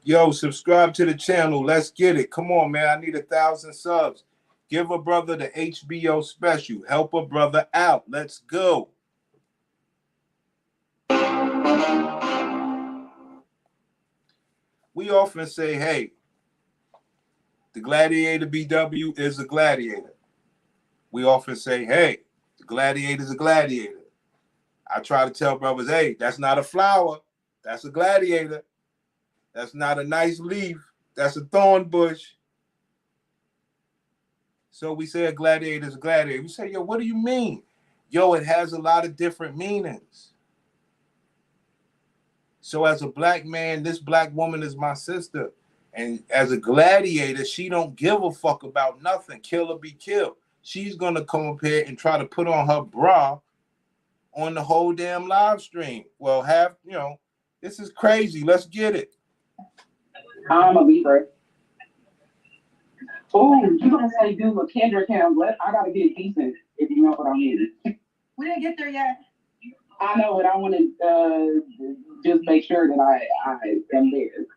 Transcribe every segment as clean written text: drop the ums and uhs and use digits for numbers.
Yo, subscribe to the channel. Let's get it. Come on, man. I need 1,000 subs. Give a brother the HBO special. Help a brother out. Let's go. We often say, hey, the Gladiator BW is a gladiator. We often say, hey, the gladiator is a gladiator. I try to tell brothers, hey, that's not a flower. That's a gladiator. That's not a nice leaf. That's a thorn bush. So we say a gladiator is a gladiator. We say, yo, what do you mean? Yo, it has a lot of different meanings. So as a black man, this black woman is my sister. And as a gladiator, she don't give a fuck about nothing. Kill or be killed. She's going to come up here and try to put on her bra on the whole damn live stream. Well, this is crazy. Let's get it. I'm a Libra. Oh, you gonna say do a Kendra Campbell? I gotta get decent if you know what I mean. We didn't get there yet. I know, but I want to just make sure that I am there.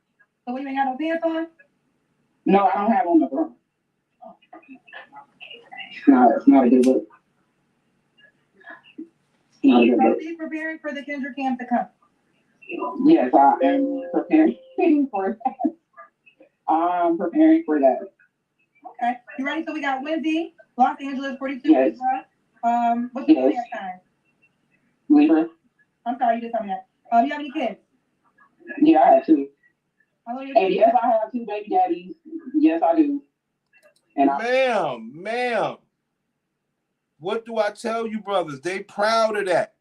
So you ain't got no pants on? No, I don't have on the bra. No, it's not a good look. Are you preparing for the Kendra camp to come? Yes, I am preparing for that. I'm preparing for that. Okay. You ready? So we got Wendy, Los Angeles, 42. Yes. What's your yes. Time? Libra. I'm sorry, you just told me that. You have any kids? Yeah, I have two. And yes, I have two baby daddies. Yes, I do. And ma'am. What do I tell you, brothers? They proud of that.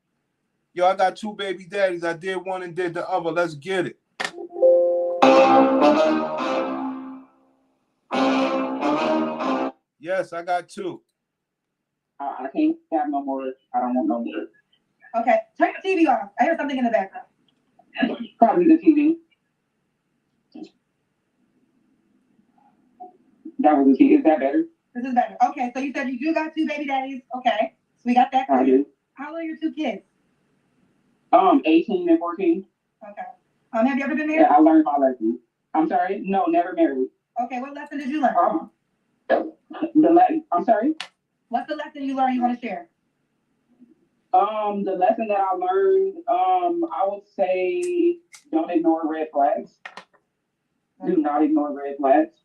Yo, I got two baby daddies. I did one and did the other. Let's get it. Yes, I got two. I can't have no more. I don't want no more. Okay, turn your TV off. I hear something in the background. Probably the TV. That was the TV. Is that better? This is better. Okay, so you said you do got two baby daddies. Okay, so we got that. I do. How old are your two kids? 18 and 14. Okay. Have you ever been married? Yeah, I learned my lesson. I'm sorry. No, never married. Okay, what lesson did you learn? I'm sorry. What's the lesson you learned you want to share? The lesson that I learned, I would say don't ignore red flags. Do not ignore red flags.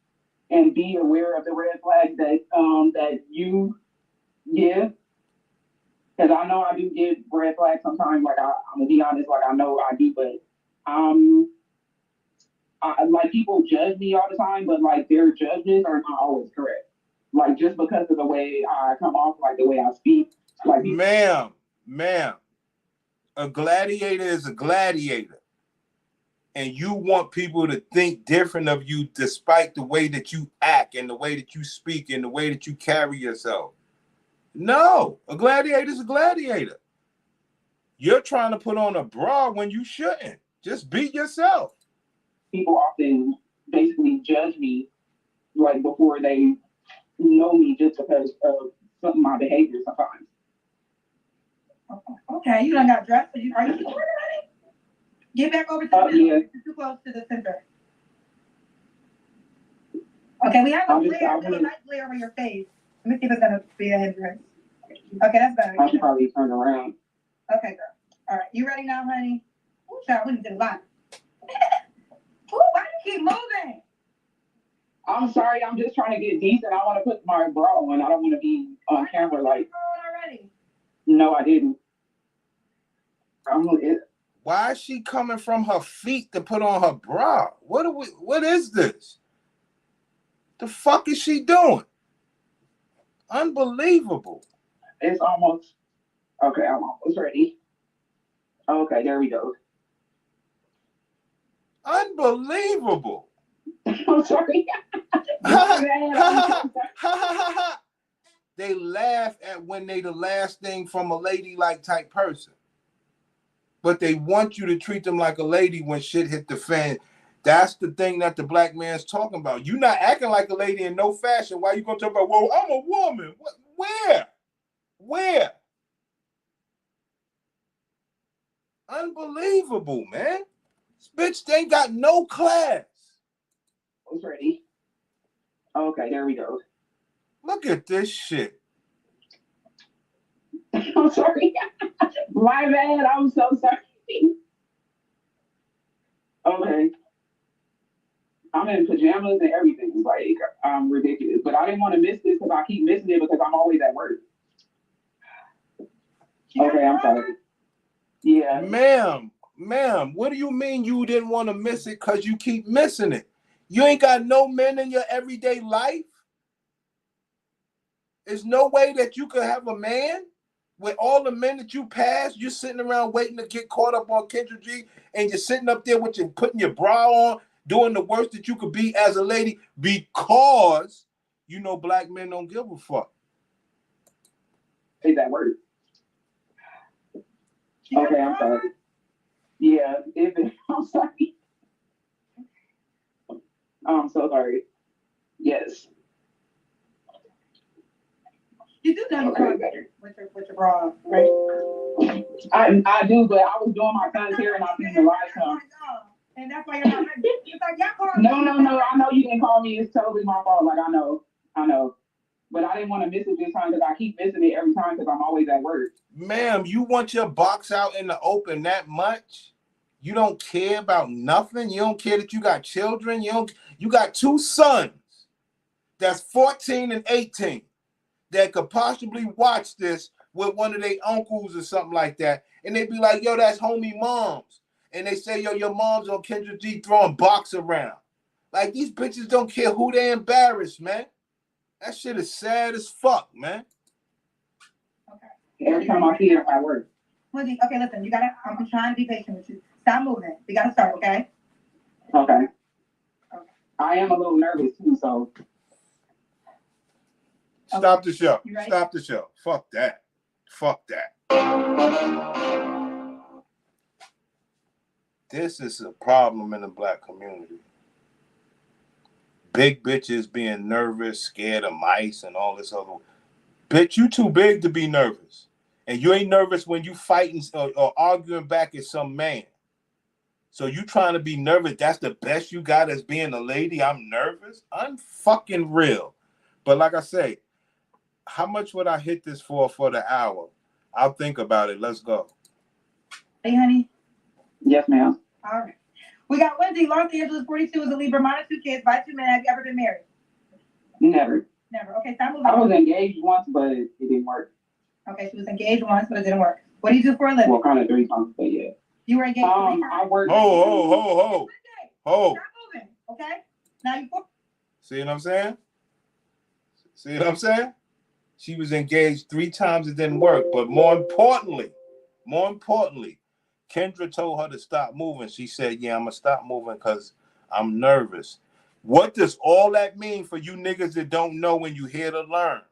And be aware of the red flags that you give. Because I know I do give red flags sometimes. Like I'm gonna be honest, like I know I do, but like people judge me all the time, but like their judgments are not always correct. Like just because of the way I come off, like the way I speak. Like ma'am, a gladiator is a gladiator. And you want people to think different of you despite the way that you act and the way that you speak and the way that you carry yourself. No, a gladiator is a gladiator. You're trying to put on a bra when you shouldn't. Just be yourself. People often basically judge me like before they know me just because of some of my behavior sometimes. Okay, you done got dressed. Are you recording already? Get back over to the middle. Yeah. You're too close to the center. Okay, we have a light glare over your face. Let me see if it's gonna be a hindrance. Okay, that's better. I should probably turn around. Okay, girl. All right, you ready now, honey? Ooh, child, we did a lot. Ooh, why do you keep moving? I'm sorry, I'm just trying to get decent. I want to put my bra on. I don't want to be on camera like. Already? No, I didn't. Why is she coming from her feet to put on her bra? What is this? The fuck is she doing? Unbelievable. It's almost okay. I'm almost ready. Okay, there we go. Unbelievable. I'm sorry. They laugh at when they the last thing from a ladylike type person. But they want you to treat them like a lady when shit hit the fan. That's the thing that the black man's talking about. You're not acting like a lady in no fashion. Why you gonna talk about, well, I'm a woman? What? Where? Unbelievable, man. This bitch ain't got no class. was ready. Okay, there we go. Look at this shit. I'm sorry. My bad. I'm so sorry. Okay. I'm in pajamas and everything. Like, I'm ridiculous. But I didn't want to miss this because I keep missing it because I'm always at work. Okay, I'm sorry. Yeah. Ma'am, what do you mean you didn't want to miss it because you keep missing it? You ain't got no men in your everyday life? There's no way that you could have a man with all the men that you pass. You're sitting around waiting to get caught up on Kendra G, and you're sitting up there with your putting your bra on, doing the worst that you could be as a lady because you know black men don't give a fuck. Say that word. Okay, I'm sorry. Yeah, I'm sorry. I'm so sorry. Yes. You do know you Okay, okay, better. With your bra, right? I do, but I was doing my son's hair and I seen the live come. And that's why you're not ready. It's like, y'all called No. me. I know you didn't call me. It's totally my fault. Like, I know. But I didn't want to miss it this time because I keep missing it every time because I'm always at work. Ma'am, you want your box out in the open that much? You don't care about nothing? You don't care that you got children? You got two sons that's 14 and 18 that could possibly watch this with one of their uncles or something like that. And they be like, yo, that's homie moms. And they say, yo, your mom's on Kendra G throwing box around. Like, these bitches don't care who they embarrass, man. That shit is sad as fuck, man. Every time I see it, I work. Okay, listen, you gotta, I'm trying to be patient with you. Stop moving. We gotta start, okay? Okay. I am a little nervous too, so. Stop the show. You ready? Stop the show. Fuck that. Fuck that. This is a problem in the black community. Big bitches being nervous, scared of mice and all this other. Bitch, you too big to be nervous. And you ain't nervous when you fighting or arguing back at some man. So you trying to be nervous, that's the best you got as being a lady? I'm nervous? I'm fucking real. But like I say, how much would I hit this for the hour? I'll think about it. Let's go. Hey, honey. Yes, ma'am. All right. We got Wendy, Los Angeles, 42, is a Libra, minus 2 kids, by 2 men. Have you ever been married? Never. Never. Okay, stop moving. I was engaged once, but it didn't work. Okay, she was engaged once, but it didn't work. What do you do for a living? Well, kind of 3 times, but yeah. You were engaged 3 times. I worked. Ho. Stop moving, okay? Now you. See what I'm saying? See what I'm saying? She was engaged 3 times, it didn't work. But more importantly, Kendra told her to stop moving. She said, yeah, I'm going to stop moving because I'm nervous. What does all that mean for you niggas that don't know when you here to learn?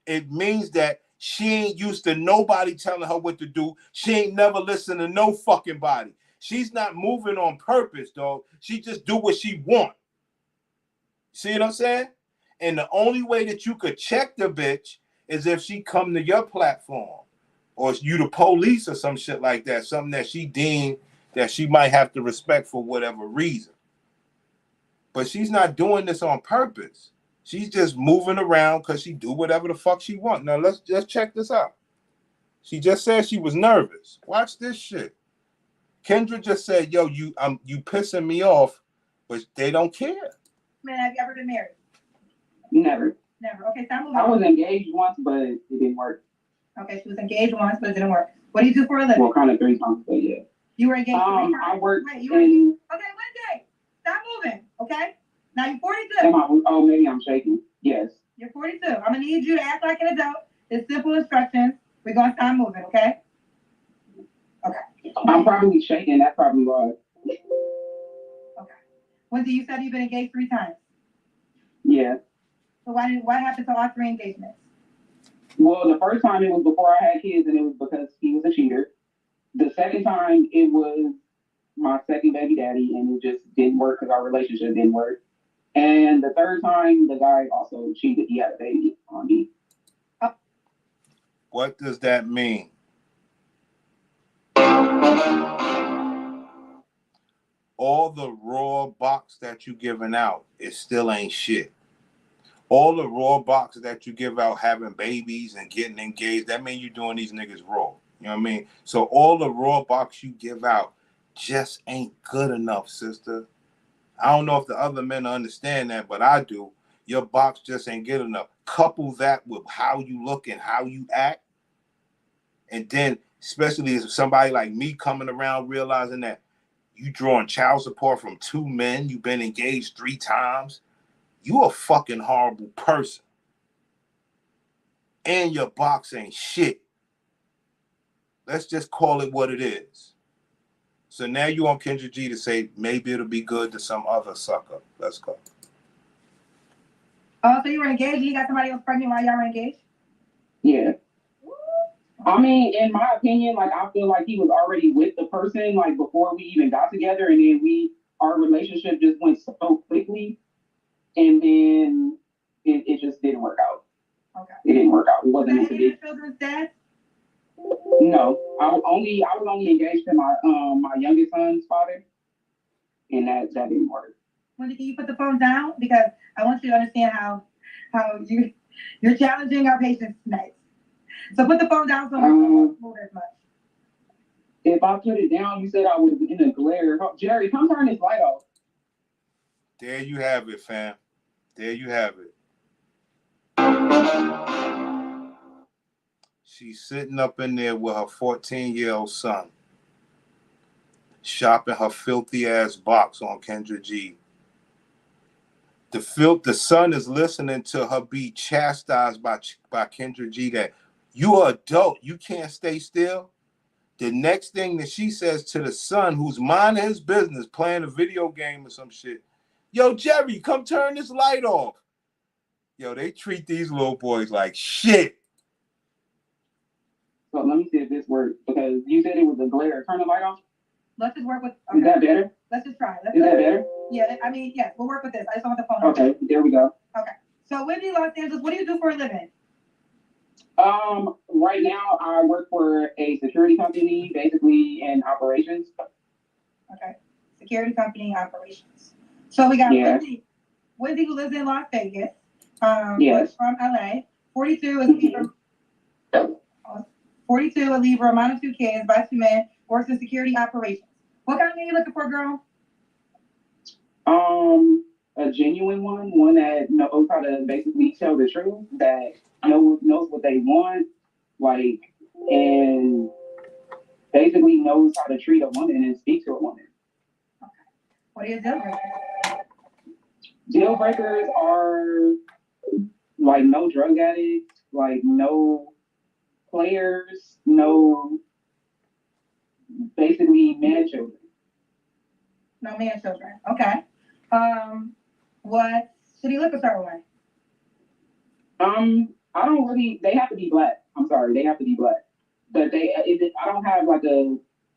It means that she ain't used to nobody telling her what to do. She ain't never listened to no fucking body. She's not moving on purpose, dog. She just do what she want. See what I'm saying? And the only way that you could check the bitch is if she come to your platform or you the police or some shit like that, something that she deemed that she might have to respect for whatever reason. But she's not doing this on purpose. She's just moving around because she do whatever the fuck she want. Now let's check this out. She just said she was nervous. Watch this shit. Kendra just said, yo, you pissing me off, but they don't care. Man, have you ever been married? Never. Never. Okay, stop moving. I was engaged once, but it didn't work. Okay, she was engaged once, but it didn't work. What do you do for a living? Well, kind of 3 times, but yeah. You were engaged 3 times? I worked Wait, you were engaged? Okay, Wednesday. Stop moving, okay? Now you're 42. Oh, maybe I'm shaking. Yes. You're 42. I'm going to need you to act like an adult. It's simple instructions. We're going to start moving, okay? Okay. I'm probably shaking. That's probably why. Okay. Wednesday, you said you've been engaged 3 times. Yeah. So what happened to all 3 engagements? Well, the first time it was before I had kids, and it was because he was a cheater. The second time it was my second baby daddy, and it just didn't work because our relationship didn't work. And the third time, the guy also cheated. He had a baby on me. What does that mean? all the raw box that you giving out, it still ain't shit. All the raw box that you give out having babies and getting engaged, that means you're doing these niggas raw. You know what I mean? So all the raw box you give out just ain't good enough, sister. I don't know if the other men understand that, but I do. Your box just ain't good enough. Couple that with how you look and how you act. And then, especially as somebody like me coming around realizing that you drawing child support from 2 men, you've been engaged 3 times, you a fucking horrible person. And your box ain't shit. Let's just call it what it is. So now you on Kendra G to say maybe it'll be good to some other sucker. Let's go. Oh, so you were engaged and you got somebody else pregnant while y'all were engaged? Yeah. I mean, in my opinion, like I feel like he was already with the person like before we even got together, and then our relationship just went so quickly, and then it just didn't work out. Okay. It didn't work out. It wasn't meant to be. Children's dad? No, I was only engaged to my my youngest son's father, and that didn't work. Wendy, can you put the phone down? Because I want you to understand how you're challenging our patience tonight. So put the phone down so we don't move as much. If I put it down, you said I was in a glare. Jerry, come turn this light off. There you have it, fam. There you have it. She's sitting up in there with her 14-year-old son, shopping her filthy ass box on Kendra G. The son is listening to her be chastised by Kendra G that you are adult, you can't stay still. The next thing that she says to the son, who's minding his business, playing a video game or some shit, yo, Jerry, come turn this light off. Yo, they treat these little boys like shit. So let me see if this works, because you said it was a glare. Turn the light off. Let's just work with. Okay. Is that better? Let's just try. Is that better? Yeah, I mean, yes, we'll work with this. I just want the phone. Okay, there we go. Okay. So Wendy, Los Angeles, what do you do for a living? Right now I work for a security company, basically in operations. Okay. Security company operations. So we got Wendy who lives in Las Vegas. Yes. From LA. 42 is Libra. 42, a Libra, mom of 2 kids, by 2 men, works in security operations. What kind of man you looking for, girl? A genuine one that knows how to basically tell the truth, that knows what they want, like, and basically knows how to treat a woman and speak to a woman. Okay. What are your deal breakers? Deal breakers are like no drug addicts, like no players, no basically man children. No man children. Okay. What city liquor store way? I don't really. They have to be black. I'm sorry, they have to be black. But I don't have like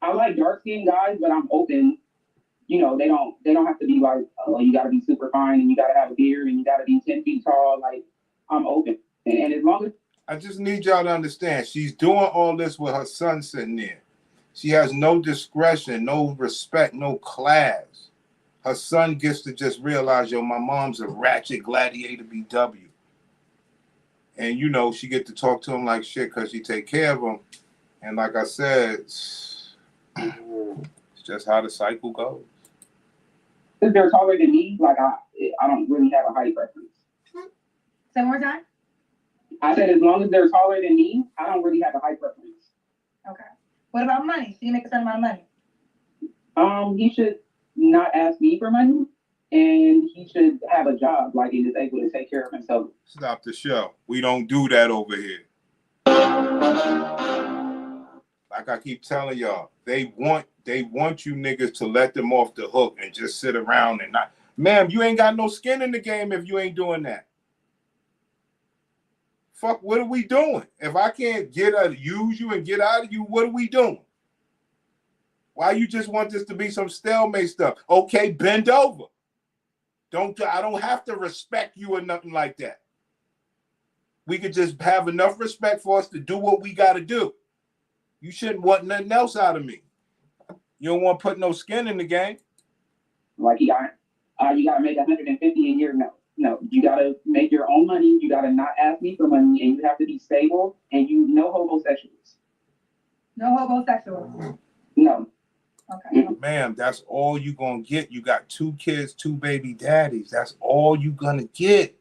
I like dark skinned guys, but I'm open. You know, they don't have to be like, oh, you got to be super fine and you got to have a beard and you got to be 10 feet tall. Like, I'm open, and as long as I just need y'all to understand, she's doing all this with her son sitting there. She has no discretion, no respect, no class. Her son gets to just realize, yo, my mom's a ratchet gladiator BW. And, you know, she get to talk to him like shit because she take care of him. And like I said, it's just how the cycle goes. if they're taller than me, like I don't really have a height preference. Say one more time. I said as long as they're taller than me, I don't really have a height preference. Okay. What about money? So you make a certain amount of money. He should not ask me for money, and he should have a job, like, and is able to take care of himself. Stop the show. We don't do that over here. Like I keep telling y'all, they want you niggas to let them off the hook and just sit around and not. Ma'am, you ain't got no skin in the game if you ain't doing that. Fuck, what are we doing? If I can't use you and get out of you, what are we doing? Why you just want this to be some stalemate stuff? Okay, bend over. I don't have to respect you or nothing like that. We could just have enough respect for us to do what we got to do. You shouldn't want nothing else out of me. You don't want to put no skin in the game. Like you gotta make 150 a year. No, you gotta make your own money. You gotta not ask me for money, and you have to be stable. And no homosexuals. No homosexuals. No. Okay. Ma'am, that's all you gonna get. You got 2 kids, 2 baby daddies. That's all you gonna get.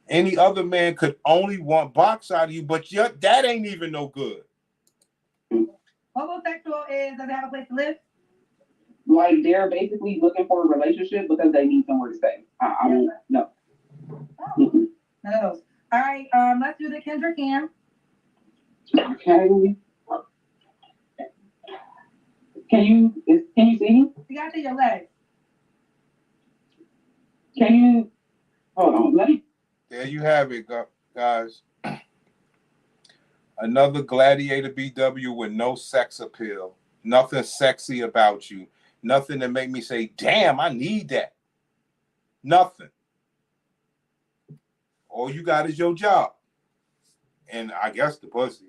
Any other man could only want box out of you, but that ain't even no good. Homosexual does it have a place to live? Like they're basically looking for a relationship because they need somewhere to stay. I don't know. Oh. None of those. All right, let's do the Kendra cam. Okay. Can you see? You gotta see your legs. Can you hold on? Let me. There you have it, guys. Another Gladiator BW with no sex appeal. Nothing sexy about you. Nothing to make me say, damn, I need that. Nothing. All you got is your job. And I guess the pussy.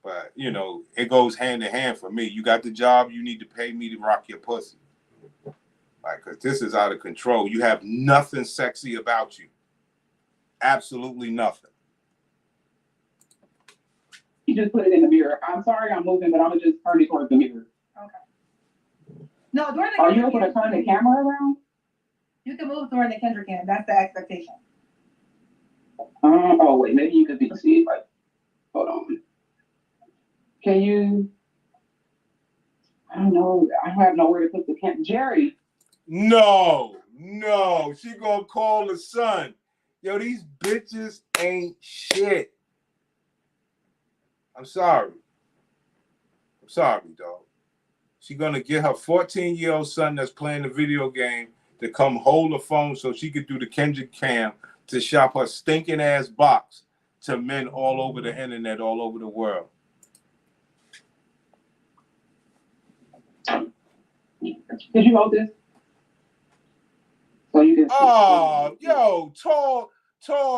But, it goes hand in hand for me. You got the job, you need to pay me to rock your pussy. Like, because this is out of control. You have nothing sexy about you. Absolutely nothing. You just put it in the mirror. I'm sorry I'm moving, but I'm going to just turn it towards the mirror. Okay. No, during the Are you able to turn the camera around? You can move during the Kendra cam. That's the expectation. Oh, wait. Maybe you could see it. Like, hold on. Can you? I don't know. I have nowhere to put the camera. Jerry. No. She gonna call the son. Yo, these bitches ain't shit. I'm sorry, dog. She gonna get her 14-year-old son that's playing the video game to come hold the phone so she could do the Kendra cam to shop her stinking ass box to men all over the internet, all over the world. Did you hold this? So you can. Oh, yo, tall,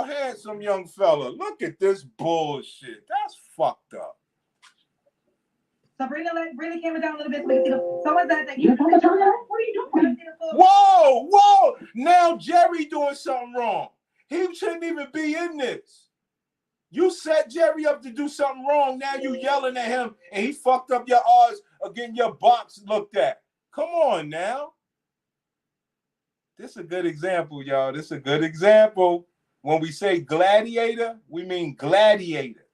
handsome young fella. Look at this bullshit. That's fucked up. So bring the camera down a little bit so you see the. Someone said that You're going to turn it off? What are you doing? Whoa! Now Jerry doing something wrong. He shouldn't even be in this. You set Jerry up to do something wrong. Now you yelling at him, and he fucked up your odds of getting your box looked at. Come on now. This is a good example, y'all. This is a good example. When we say gladiator, we mean gladiator.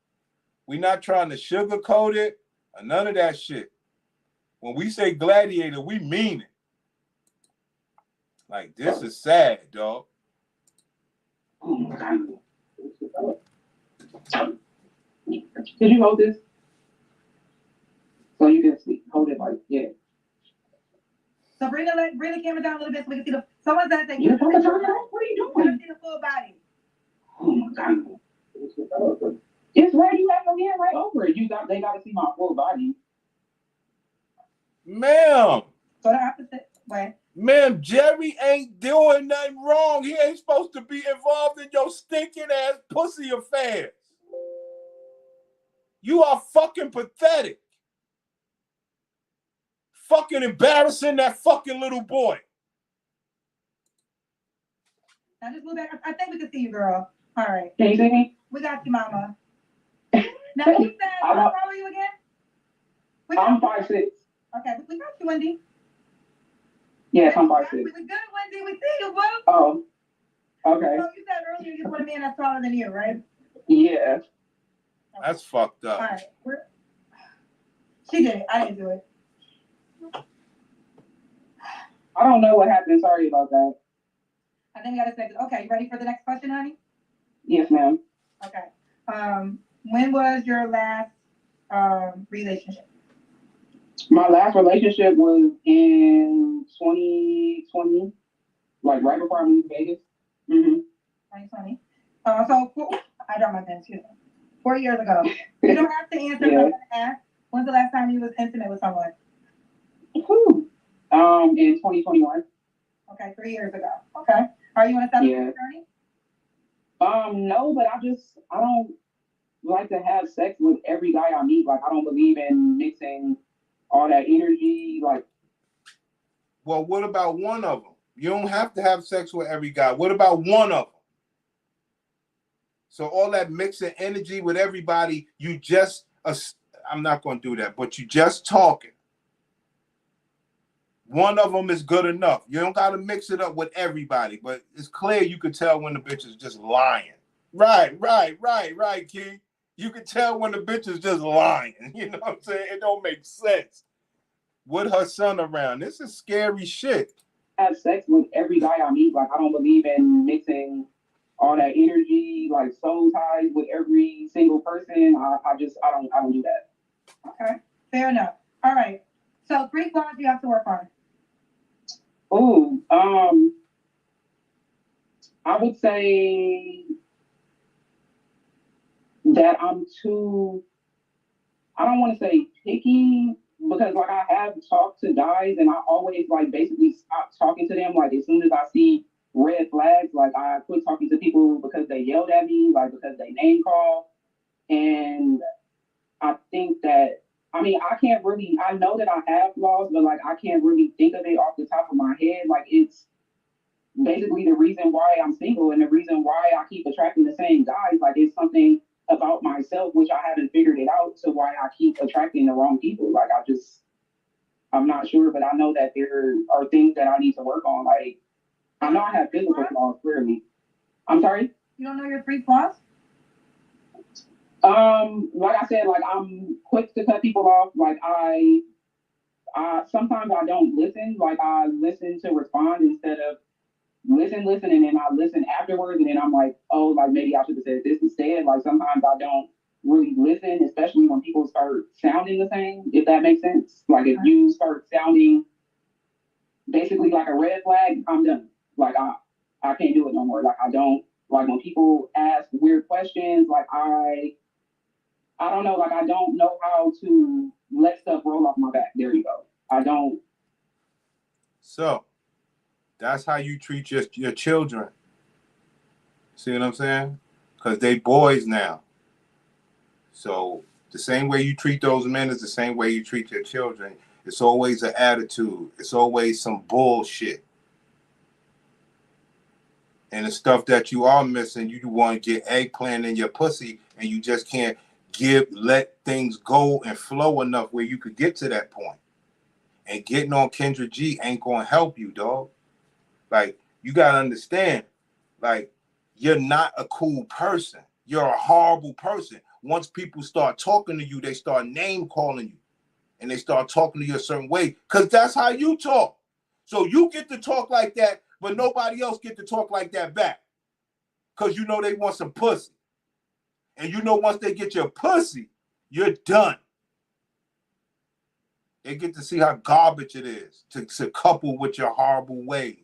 We're not trying to sugarcoat it or none of that shit. When we say gladiator, we mean it. Like, this is sad, dog. Oh my God. Did you hold this? So you can see. Hold it like, yeah. So bring the camera down a little bit so we can see the. Someone said that You're going to turn it off? What are you we doing? see the full body. Oh my God. It's where you have to be right over it. They got to see my full body. Ma'am. So the opposite way. Ma'am, Jerry ain't doing nothing wrong. He ain't supposed to be involved in your stinking ass pussy affairs. You are fucking pathetic. Fucking embarrassing that fucking little boy. Now just move back. I think we can see you, girl. All right. Can you see me? We got you, mama. Now you said, how tall are you again? I'm 5'6". Okay, we got you, Wendy. Yes, I'm 5'6". We good, Wendy. We see you, bro. Oh, okay. So you said earlier you want a man that's taller than you, right? Yeah. That's fucked up. All right. She did it. I didn't do it. I don't know what happened. Sorry about that. I think we got to say, okay, you ready for the next question, honey? Yes, ma'am. Okay. When was your last relationship? My last relationship was in 2020, like right before I moved to Vegas. 2020. So I dropped my pen too. 4 years ago. You don't have to answer. Yeah. Ask. When's the last time you was intimate with someone? In 2021. Okay, 3 years ago. Okay. Are you in a celibate journey? No, but I don't like to have sex with every guy I meet. Like, I don't believe in mixing all that energy. Like, Well, what about one of them? You don't have to have sex with every guy. What about one of them? So all that mixing energy with everybody, you just, I'm not going to do that, but you just talking. One of them is good enough. You don't got to mix it up with everybody, but it's clear you could tell when the bitch is just lying. Right, Key. You can tell when the bitch is just lying. You know what I'm saying? It don't make sense. With her son around, this is scary shit. Have sex with every guy I meet. Like, I don't believe in mixing all that energy, like soul ties with every single person. I don't do that. Okay, fair enough. All right. So 3 flaws you have to work on. Oh, I would say that I'm too, I don't want to say picky, because like I have talked to guys and I always like basically stop talking to them. Like as soon as I see red flags, like I quit talking to people because they yelled at me, like because they name call. And I think that, I mean, I know that I have flaws, but like I can't really think of it off the top of my head. Like it's basically the reason why I'm single and the reason why I keep attracting the same guys. Like it's something about myself which I haven't figured it out, to why I keep attracting the wrong people. Like I'm not sure, but I know that there are things that I need to work on. Like I know I have physical flaws, clearly. I'm sorry? You don't know your 3 flaws? Like I said, like I'm quick to cut people off. Like I sometimes I don't listen. Like I listen to respond instead of listen, and then I listen afterwards, and then I'm like, oh, like maybe I should have said this instead. Like sometimes I don't really listen, especially when people start sounding the same, if that makes sense. Like if you start sounding basically like a red flag, I'm done. Like I can't do it no more. Like I don't, like when people ask weird questions, like I don't know, like I don't know how to let stuff roll off my back. There you go. I don't. So that's how you treat your children. See what I'm saying? Because they boys now. So the same way you treat those men is the same way you treat your children. It's always an attitude. It's always some bullshit. And the stuff that you are missing, you want to get eggplant in your pussy, and you just can't let things go and flow enough where you could get to that point. And getting on Kendra G ain't going to help you, dog. Like, you got to understand, like, you're not a cool person. You're a horrible person. Once people start talking to you, they start name calling you. And they start talking to you a certain way, because that's how you talk. So you get to talk like that, but nobody else get to talk like that back. Because you know they want some pussy. And you know once they get your pussy, you're done. They get to see how garbage it is to couple with your horrible ways.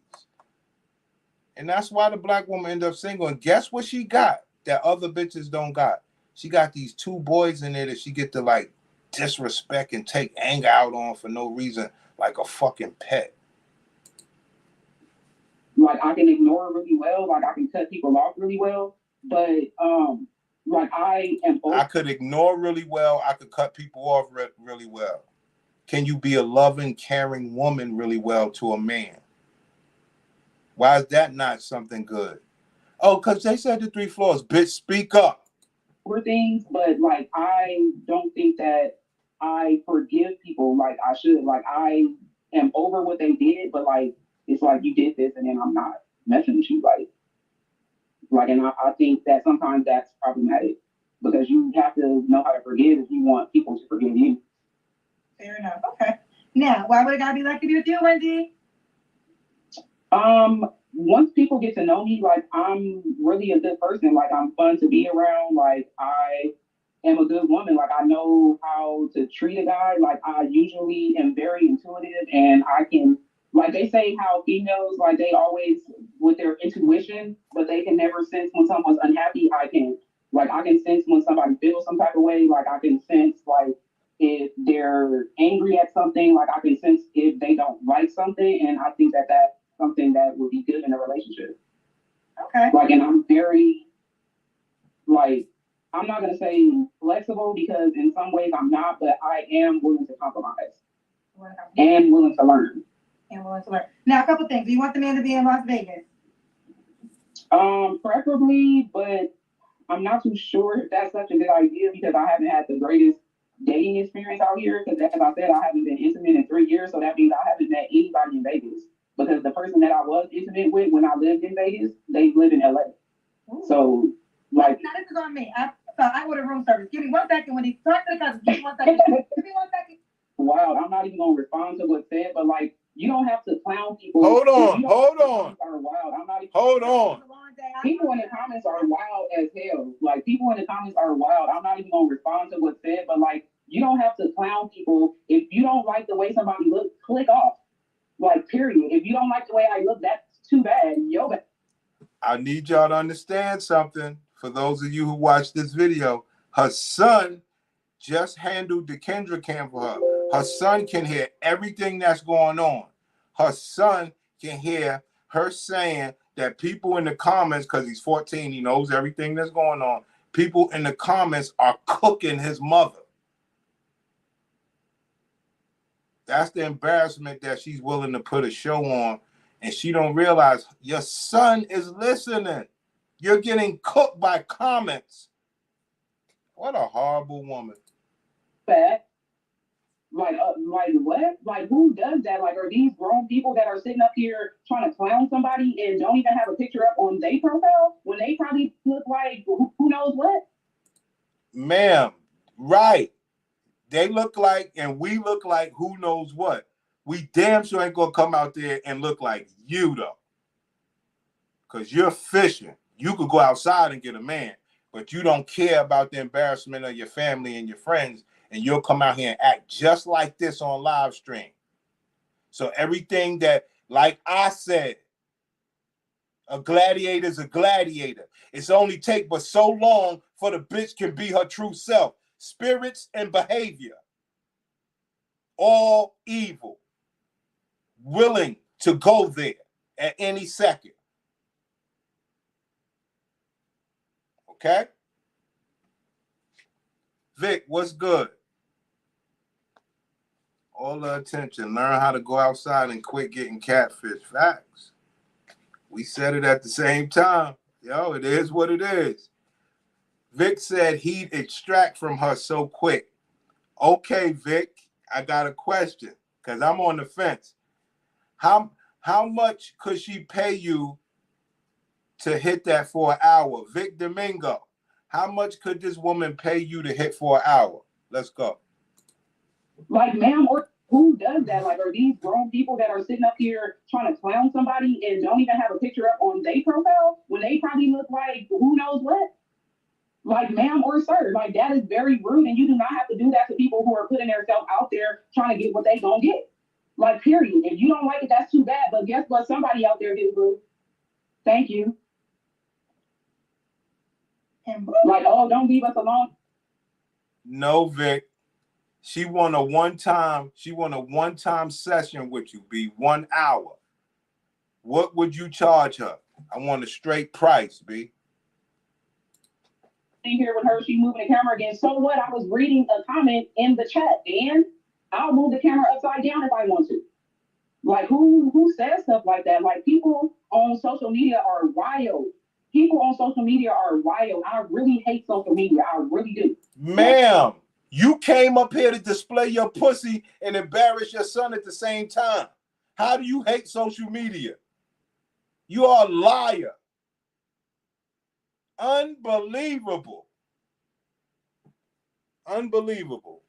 And that's why the black woman ended up single. And guess what she got that other bitches don't got? She got these 2 boys in there that she get to like disrespect and take anger out on for no reason, like a fucking pet. Like I can ignore really well, like I can cut people off really well, but like I could ignore really well, I could cut people off really well. Can you be a loving, caring woman really well to a man? Why is that not something good? Oh, because they said the 3 flaws. Bitch, speak up. For things, but like I don't think that I forgive people like I should. Like I am over what they did, but like it's like you did this and then I'm not messing with you. Like and I think that sometimes that's problematic, because you have to know how to forgive if you want people to forgive you. Fair enough. Okay. Now, why would a guy be lucky to be with you, Wendy? Once people get to know me, like I'm really a good person. Like I'm fun to be around. Like I am a good woman. Like I know how to treat a guy. Like I usually am very intuitive, and I can, like they say how females, like they always with their intuition, but they can never sense when someone's unhappy. I can sense when somebody feels some type of way. Like I can sense like if they're angry at something. Like I can sense if they don't like something, and I think that that's something that would be good in a relationship. Okay. Like, and I'm very, like, I'm not going to say flexible, because in some ways I'm not, but I am willing to compromise and willing to learn. And willing to learn. Now, a couple things. Do you want the man to be in Las Vegas? Preferably, but I'm not too sure if that's such a good idea because I haven't had the greatest dating experience out here. Because as I said, I haven't been intimate in 3 years, so that means I haven't met anybody in Vegas. Because the person that I was intimate with when I lived in Vegas, they live in LA. Ooh. So, like, now this is on me. I ordered room service. Give me 1 second when he talk to the cousins. Give me 1 second. Give me 1 second. Wow, I'm not even gonna respond to what's said, but like, you don't have to clown people. Hold on. Are wild. I'm not even. Hold on. People in the comments are wild as hell. Like, people in the comments are wild. I'm not even gonna respond to what's said, but like, you don't have to clown people. If you don't like the way somebody looks, click off. Like, period. If you don't like the way I look, that's too bad. Yo, bad. I need y'all to understand something. For those of you who watch this video, her son just handled the Kendra cam for her. Her son can hear everything that's going on. Her son can hear her saying that people in the comments, because he's 14, he knows everything that's going on. People in the comments are cooking his mother. That's the embarrassment that she's willing to put a show on, and she don't realize your son is listening. You're getting cooked by comments. What a horrible woman. Bad. Like what? Like, who does that? Like, are these grown people that are sitting up here trying to clown somebody and don't even have a picture up on their profile when they probably look like who knows what? Ma'am, right. They look like, and we look like who knows what. We damn sure ain't gonna come out there and look like you though. Because you're fishing. You could go outside and get a man, but you don't care about the embarrassment of your family and your friends, and you'll come out here and act just like this on live stream. So everything that, like I said, a gladiator is a gladiator. It's only take but so long for the bitch can be her true self. Spirits and behavior, all evil, willing to go there at any second. Okay? Vic, what's good? All the attention. Learn how to go outside and quit getting catfish. Facts. We said it at the same time. Yo, it is what it is. Vic said he'd extract from her so quick. Okay, Vic, I got a question because I'm on the fence. How much could she pay you to hit that for an hour? Vic Domingo, how much could this woman pay you to hit for an hour? Let's go. Like, ma'am, or who does that? Like, are these grown people that are sitting up here trying to clown somebody and don't even have a picture up on their profile when they probably look like who knows what? Like, ma'am or sir, like, that is very rude, and you do not have to do that to people who are putting themselves out there trying to get what they gonna get. Like, period. If you don't like it, that's too bad. But guess what? Somebody out there did rude. Thank you. And like, oh, don't leave us alone. No, Vic. She want a one-time session with you, B, 1 hour. What would you charge her? I want a straight price, B. In here with her, she moving the camera again. So what? I was reading a comment in the chat, and I'll move the camera upside down if I want to. Like, who says stuff like that? Like, people on social media are wild. People on social media are wild. I really hate social media. I really do. Ma'am, you came up here to display your pussy and embarrass your son at the same time. How do you hate social media? You are a liar. Unbelievable. Unbelievable.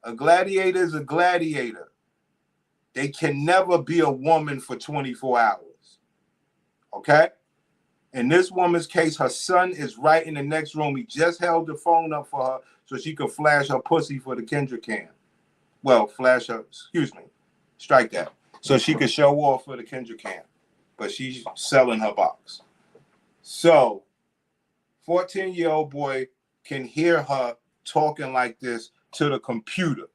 A gladiator is a gladiator. They can never be a woman for 24 hours. Okay? In this woman's case, her son is right in the next room. He just held the phone up for her so she could flash her pussy for the Kendra cam. Well, flash her, excuse me, strike that. So she could show off for the Kendra cam. But she's selling her box. So, 14-year-old boy can hear her talking like this to the computer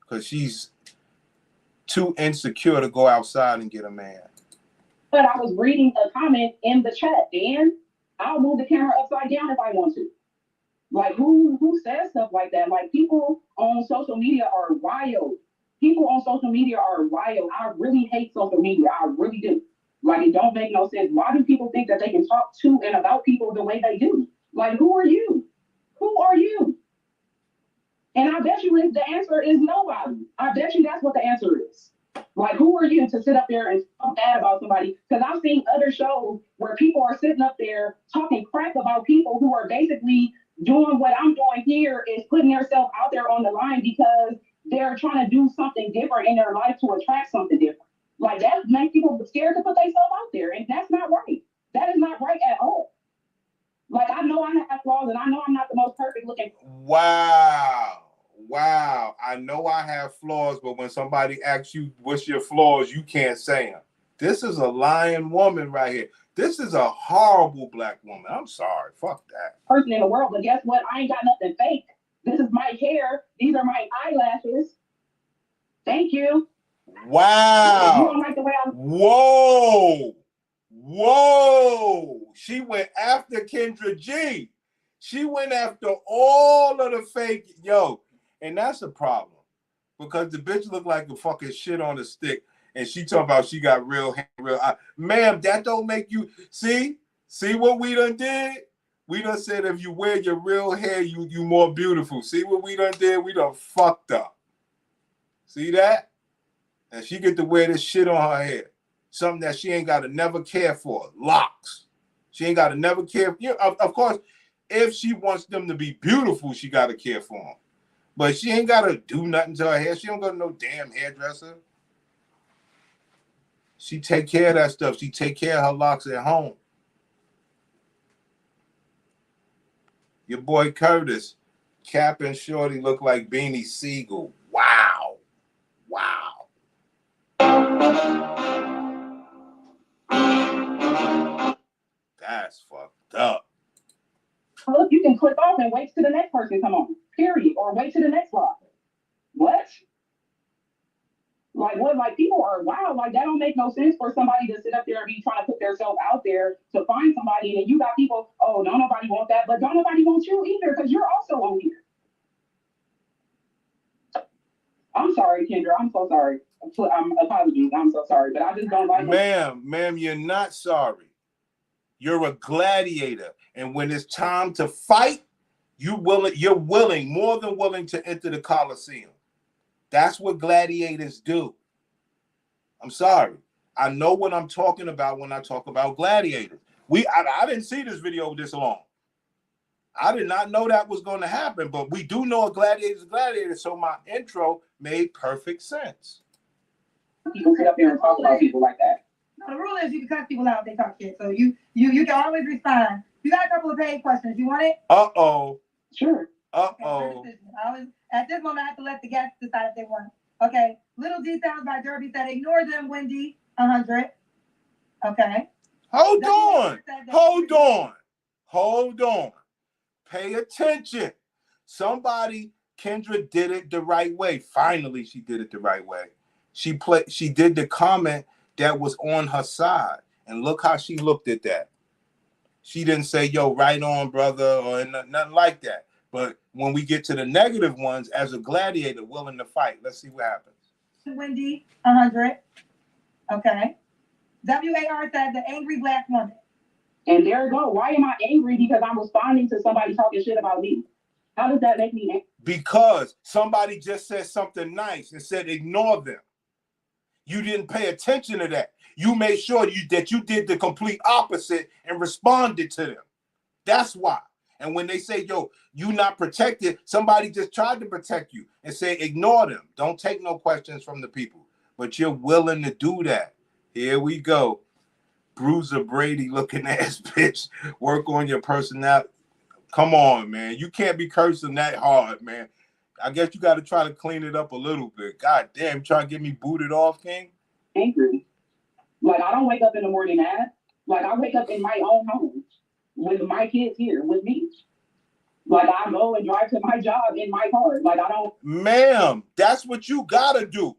because she's too insecure to go outside and get a man. But I was reading a comment in the chat, and I'll move the camera upside down if I want to. Like, who says stuff like that? Like, people on social media are wild. People on social media are wild. I really hate social media. I really do. Like, it don't make no sense. Why do people think that they can talk to and about people the way they do? Like, who are you? Who are you? And I bet you the answer is nobody. I bet you that's what the answer is. Like, who are you to sit up there and talk bad about somebody? Because I've seen other shows where people are sitting up there talking crap about people who are basically doing what I'm doing here, is putting themselves out there on the line because they're trying to do something different in their life to attract something different. Like, that makes people scared to put themselves out there, and that's not right. That is not right at all. Like, I know I have flaws, and I know I'm not the most perfect looking. Wow. I know I have flaws, but when somebody asks you what's your flaws, you can't say them. This is a lying woman right here. This is a horrible black woman. I'm sorry. Fuck that. Person in the world, but guess what? I ain't got nothing fake. This is my hair. These are my eyelashes. Thank you. Wow. You don't like the way I... Whoa. She went after Kendra G. She went after all of the fake. Yo, and that's a problem. Because the bitch look like a fucking shit on a stick. And she talking about she got real hair, ma'am, that don't make you... See what we done did? We done said if you wear your real hair, you more beautiful. See what we done did? We done fucked up. See that? And she get to wear this shit on her head. Something that she ain't got to never care for. Locks. She ain't got to never care. You know, of course, if she wants them to be beautiful, she got to care for them. But she ain't got to do nothing to her hair. She don't go to no damn hairdresser. She take care of that stuff. She take care of her locks at home. Your boy Curtis, Cap and Shorty look like Beanie Siegel. Wow. That's fucked up. Look, you can click off and wait till the next person come on. Period. Or wait till the next block. What? Like, what? Like, people are wild. Like, that don't make no sense for somebody to sit up there and be trying to put themselves out there to find somebody, and you got people, oh, don't nobody want that, but don't nobody want you either, because you're also on here. I'm sorry, Kendra. I'm so sorry. Apologies. I'm so sorry, but I just don't like... Ma'am, you're not sorry. You're a gladiator, and when it's time to fight, you're more than willing to enter the Coliseum. That's what gladiators do. I'm sorry. I know what I'm talking about when I talk about gladiators. I didn't see this video this long. I did not know that was going to happen, but we do know a gladiator is a gladiator, so my intro made perfect sense. People sit up there and talk about people like that. No, the rule is you can cut people out if they talk shit. So you can always respond. You got a couple of paid questions. You want it? Uh-oh. Sure. Uh-oh. At this moment, I have to let the guests decide if they want it. Okay. Little Details by Derby said, ignore them, Wendy. 100. Okay. Hold on. Pay attention. Kendra did it the right way. Finally, she did it the right way. She did the comment that was on her side. And look how she looked at that. She didn't say, yo, right on, brother, or nothing like that. But when we get to the negative ones, as a gladiator willing to fight, let's see what happens. Wendy, 100. Okay. WAR said the angry black woman. And there you go. Why am I angry? Because I'm responding to somebody talking shit about me. How does that make me angry? Because somebody just said something nice and said ignore them. You didn't pay attention to that. You made sure that you did the complete opposite and responded to them. That's why. And when they say, yo, you not protected, somebody just tried to protect you and say, ignore them. Don't take no questions from the people. But you're willing to do that. Here we go. Bruiser Brady looking ass bitch. Work on your personality. Come on, man. You can't be cursing that hard, man. I guess you got to try to clean it up a little bit. God damn, you trying to get me booted off, King? Angry. Like, I don't wake up in the morning mad. Like, I wake up in my own home with my kids here with me. Like, I go and drive to my job in my car. Like, I don't... Ma'am, that's what you got to do.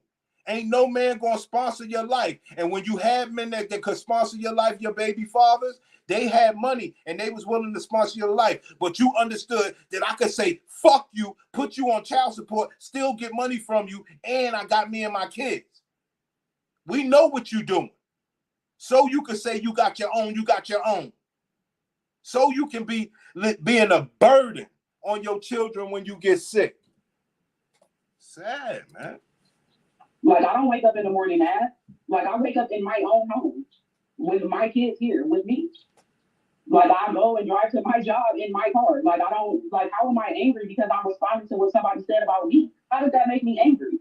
Ain't no man gonna sponsor your life. And when you have men that could sponsor your life, your baby fathers, they had money and they was willing to sponsor your life. But you understood that I could say, fuck you, put you on child support, still get money from you, and I got me and my kids. We know what you're doing. So you can say you got your own, you got your own. So you can be being a burden on your children when you get sick. Sad, man. Like, I don't wake up in the morning mad. Like, I wake up in my own home with my kids here with me. Like, I go and drive to my job in my car. Like, I don't, like, how am I angry because I'm responding to what somebody said about me? How does that make me angry?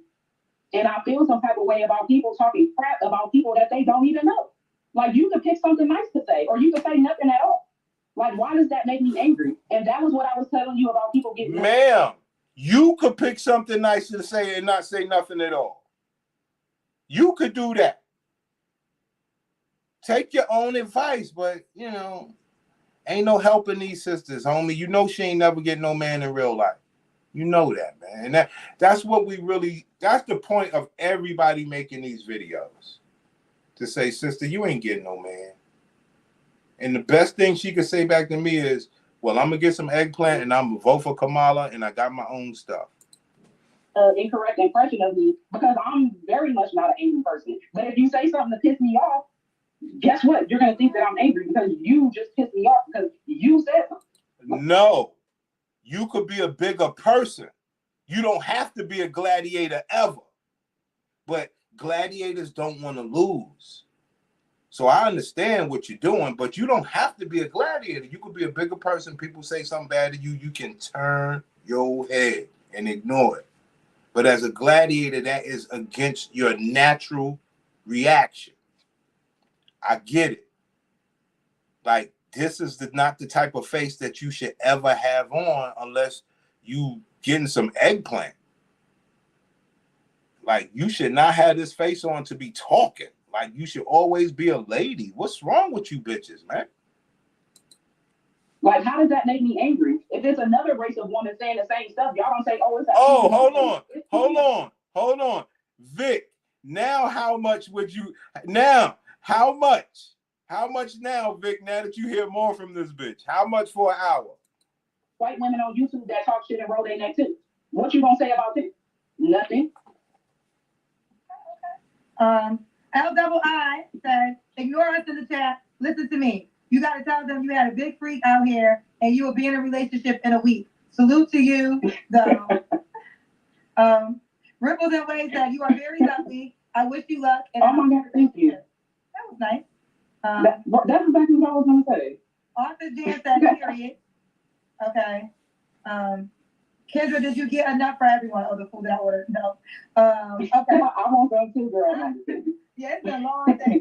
And I feel some type of way about people talking crap about people that they don't even know. Like, you could pick something nice to say, or you could say nothing at all. Like, why does that make me angry? And that was what I was telling you about people getting... Ma'am, you could pick something nice to say and not say nothing at all. You could do that. Take your own advice, but, you know, ain't no helping these sisters, homie. You know she ain't never get no man in real life. You know that, man. And that's what we really, that's the point of everybody making these videos. To say, sister, you ain't getting no man. And the best thing she could say back to me is, well, I'm going to get some eggplant and I'm going to vote for Kamala and I got my own stuff. Incorrect impression of me because I'm very much not an angry person. But if you say something to piss me off, guess what? You're going to think that I'm angry because you just pissed me off because you said something. No, you could be a bigger person. You don't have to be a gladiator ever. But gladiators don't want to lose. So I understand what you're doing, but you don't have to be a gladiator. You could be a bigger person. People say something bad to you. You can turn your head and ignore it. But as a gladiator, that is against your natural reaction. I get it. Like, this is not the type of face that you should ever have on unless you getting some eggplant. Like, you should not have this face on to be talking. Like, you should always be a lady. What's wrong with you bitches, man? Like, how does that make me angry? If it's another race of women saying the same stuff, y'all don't say, oh, it's... Oh, hold on. Vic, now how much would you... Now, how much now, Vic, now that you hear more from this bitch? How much for an hour? White women on YouTube that talk shit and roll their neck too. What you gonna say about this? Nothing. LII says, ignore us in the chat. Listen to me. You got to tell them you had a big freak out here and you will be in a relationship in a week. Salute to you. Ripples and Waves said, you are very lovely. I wish you luck. And oh my God, thank you. That was nice. That's exactly what I was going to say. Arthur Jan said, period. Okay. Kendra, did you get enough for everyone? Oh, the food that I ordered? No. Okay. I want them too, girl. Yeah, it's been a long day.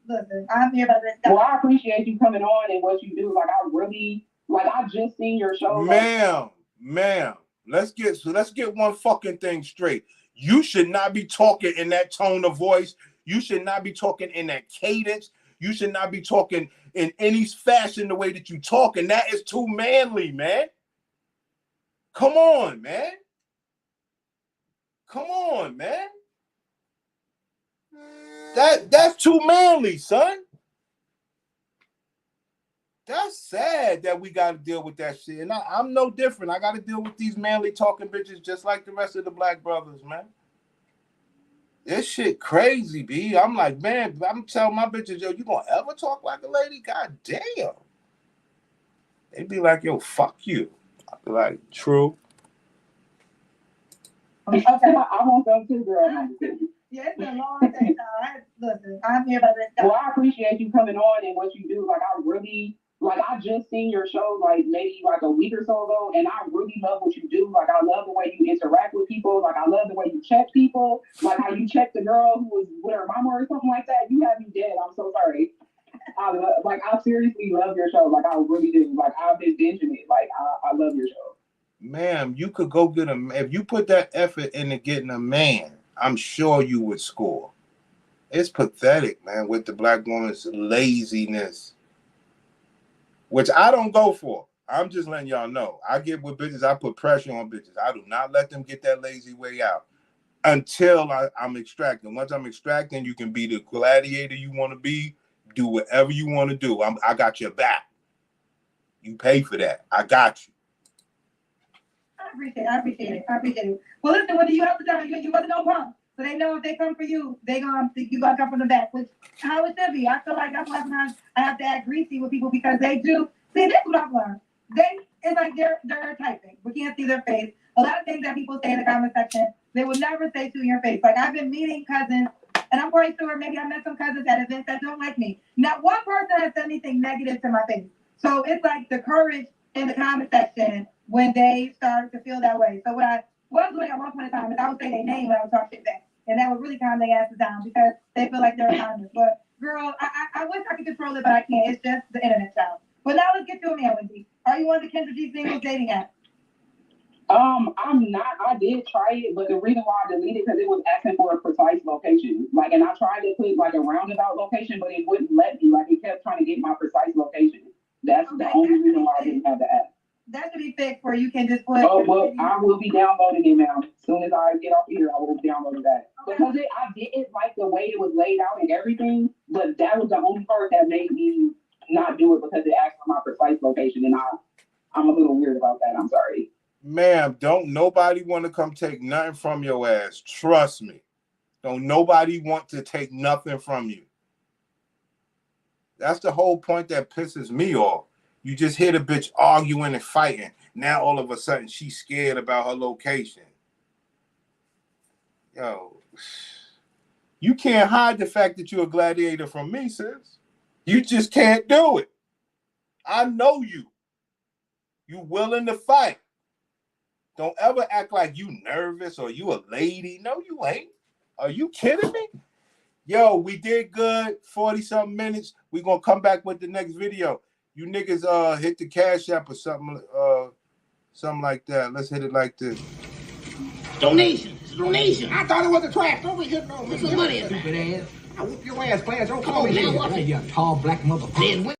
Listen, I'm here by this time. Well, I appreciate you coming on and what you do. Like, I really, like, I just seen your show. Ma'am, let's get one fucking thing straight. You should not be talking in that tone of voice. You should not be talking in that cadence. You should not be talking in any fashion the way that you talk, and that is too manly, man. Come on, man. That's too manly, son. That's sad that we got to deal with that shit. And I'm no different. I got to deal with these manly talking bitches just like the rest of the black brothers, man. This shit crazy, B. I'm like, man, I'm telling my bitches, yo, you gonna ever talk like a lady? God damn. They be like, yo, fuck you. I be like, true. Okay. I want them too, girl. Yeah, it's been a long day. Listen, I'm here by this time. Well, I appreciate you coming on and what you do. Like, I really, like, I just seen your show, like, maybe like a week or so ago, and I really love what you do. Like, I love the way you interact with people. Like, I love the way you check people. Like, how you check the girl who was with her mama or something like that. You have me dead. I'm so sorry. I seriously love your show. Like, I really do. Like, I've been binging it. Like, I love your show. Ma'am, you could go get if you put that effort into getting a man, I'm sure you would score. It's pathetic, man, with the black woman's laziness, which I don't go for. I'm just letting y'all know. I get with bitches, I put pressure on bitches. I do not let them get that lazy way out. until I'm extracting. Once I'm extracting, you can be the gladiator you want to be. Do whatever you want to do. I got your back. You pay for that. I got you. I appreciate it. Well, listen, what do you have to tell you? You wasn't no punk. So they know if they come for you, you gonna come from the back, which how it should be. I feel like that's why sometimes I have to act greasy with people because they do. See, that's what I've learned. It's like they're typing. We can't see their face. A lot of things that people say in the comment section, they will never say to your face. Like I've been meeting cousins, and I'm quite sure maybe I met some cousins at events that don't like me. Not one person has said anything negative to my face. So it's like the courage in the comment section when they start to feel that way. So what I was doing at one point in time is I would say their name when I would talk shit back. And that would really calm their asses down because they feel like they're anonymous. But girl, I wish I could control it, but I can't. It's just the internet, child. But now let's get to a man, Wendy. Are you on the Kendra G singles dating app? I'm not. I did try it, but the reason why I deleted because it was asking for a precise location. Like, and I tried to put like a roundabout location, but it wouldn't let me. Like, it kept trying to get my precise location. That's the only reason why I didn't have the app. That should be fixed where you can just put. Oh well, I will be downloading it now. As soon as I get off here, I will download that because I didn't like the way it was laid out and everything. But that was the only part that made me not do it because it asked for my precise location, and I'm a little weird about that. I'm sorry. Ma'am, don't nobody want to come take nothing from your ass. Trust me. Don't nobody want to take nothing from you. That's the whole point that pisses me off. You just hear the bitch arguing and fighting. Now all of a sudden she's scared about her location. Yo, you can't hide the fact that you're a gladiator from me, sis. You just can't do it. I know you. You willing to fight. Don't ever act like you nervous or you a lady. No, you ain't. Are you kidding me? Yo, we did good. 40-something minutes. We're going to come back with the next video. You niggas hit the CashApp or something like that. Let's hit it like this. Donation. It's a donation. I thought it was a trap. Don't be hitting on me. Put some money in. Stupid ass. I whoop your ass, class. Don't call me now. Watch it. You tall black motherfucker.